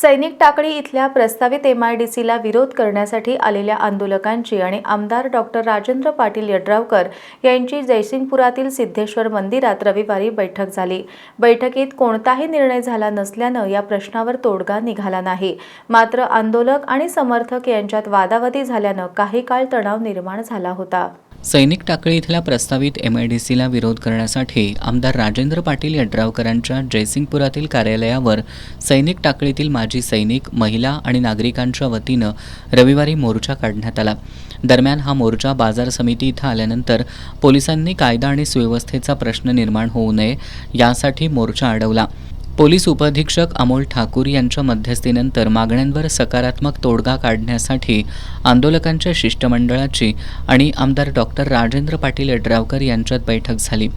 सैनिक टाकळी इथल्या प्रस्तावित MIDCला विरोध करण्यासाठी आलेल्या आंदोलकांची आणि आमदार डॉक्टर राजेंद्र पाटील यड्रावकर यांची जयसिंगपुरातील सिद्धेश्वर मंदिरात रविवारी बैठक झाली। बैठकीत कोणताही निर्णय झाला नसल्यानं या प्रश्नावर तोडगा निघाला नाही। मात्र आंदोलक आणि समर्थक यांच्यात वादावादी झाल्यानं काही काळ तणाव निर्माण झाला होता। सैनिक टाकळी इथल्या प्रस्तावित MIDCला विरोध करण्यासाठी आमदार राजेंद्र पाटील यड्रावकरांच्या जयसिंगपुरातील कार्यालयावर सैनिक टाकळीतील माजी सैनिक, महिला आणि नागरिकांच्या वतीनं रविवारी मोर्चा काढण्यात आला। दरम्यान हा मोर्चा बाजार समिती इथं आल्यानंतर पोलिसांनी कायदा आणि सुव्यवस्थेचा प्रश्न निर्माण होऊ नये यासाठी मोर्चा अडवला। पोलीस उपअधीक्षक अमोल ठाकूर यांच्या मध्यस्थीनंतर मागण्यांवर सकारात्मक तोडगा काढण्यासाठी आंदोलकांच्या शिष्टमंडळाची आणि आमदार डॉक्टर राजेंद्र पाटील यड्रावकर यांच्यात बैठक झाली।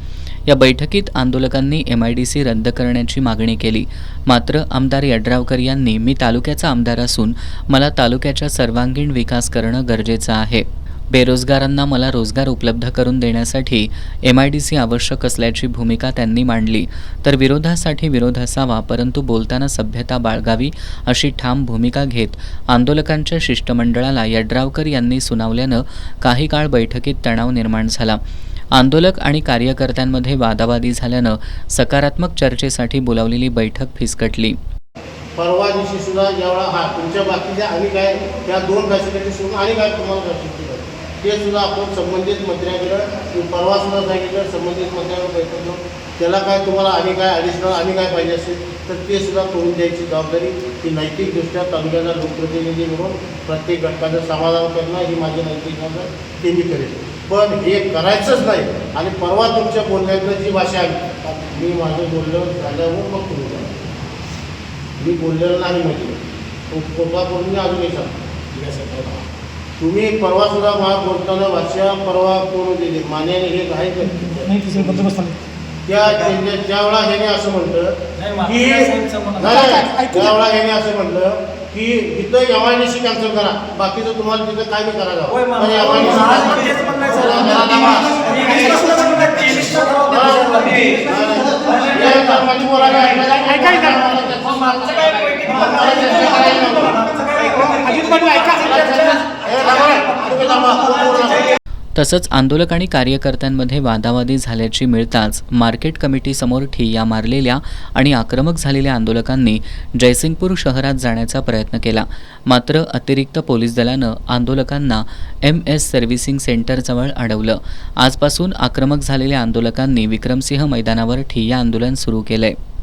या बैठकीत आंदोलकांनी MIDC रद्द करण्याची मागणी केली। मात्र आमदार यड्रावकर यांनी मी तालुक्याचा आमदार असून मला तालुक्याचा सर्वांगीण विकास करणं गरजेचं आहे। बेरोजगारांना मला रोजगार उपलब्ध करून देण्यासाठी MIDC आवश्यक असल्याची भूमिका त्यांनी मांडली। तर विरोधासाठी विरोध असावा, परंतु बोलताना सभ्यता बाळगावी अशी ठाम भूमिका घेत आंदोलकांच्या शिष्टमंडळाला यड्रावकर यांनी सुनावल्यानं काही काळ बैठकीत तणाव निर्माण झाला। आंदोलक आणि कार्यकर्त्यांमध्ये वादावादी झाल्यानं सकारात्मक चर्चेसाठी बोलावलेली बैठक फिसकटली। परवा दिवशी सुद्धा जेवढा तुमच्या बाकीच्या आणि काय त्या दोन फॅसिलिटी सोडून आणि काय तुम्हाला फॅसिलिटी ते सुद्धा आपण संबंधित मंत्र्यांकडे परवा सुद्धा सांगितलं, संबंधित मंत्र्यांकडे बैठक घेऊन त्याला काय तुम्हाला आणि काय ॲडिशनल आणि काय पाहिजे असेल तर ते सुद्धा करून द्यायची जबाबदारी ही नैतिकदृष्ट्या तालुक्याचा लोकप्रतिनिधी म्हणून प्रत्येक घटकाचं समाधान करणं ही माझी नैतिक जबाबदारी ते मी करेन। पण हे करायचंच नाही। आणि परवा तुमच्या बोलण्यातलं जी भाषा आहे, मी माझं बोलणं झाल्यावर मग तुम्ही मी बोललेलं नाही म्हणजे कोपा करून मी अजून सांगतो। तुम्ही परवा सुद्धा मला बोलताना भाषा परवा कोण दिली मान्याने हे काय त्यावेळा ह्याने असं म्हटलं की त्यावेळा ह्याने असं म्हटलं की इथं MIDC कॅन्सल करा, बाकीचं तुम्हाला तिथं काय बी करायला तसंच आंदोलक आणि कार्यकर्त्यांमध्ये वादावादी झाल्याची मिळताच मार्केट कमिटीसमोर ठिय्या मारलेल्या आणि आक्रमक झालेल्या आंदोलकांनी जयसिंगपूर शहरात जाण्याचा प्रयत्न केला। मात्र अतिरिक्त पोलीस दलानं आंदोलकांना MS सर्व्हिसिंग सेंटरजवळ अडवलं। आजपासून आक्रमक झालेल्या आंदोलकांनी विक्रमसिंह मैदानावर ठिय्या आंदोलन सुरू केलंय।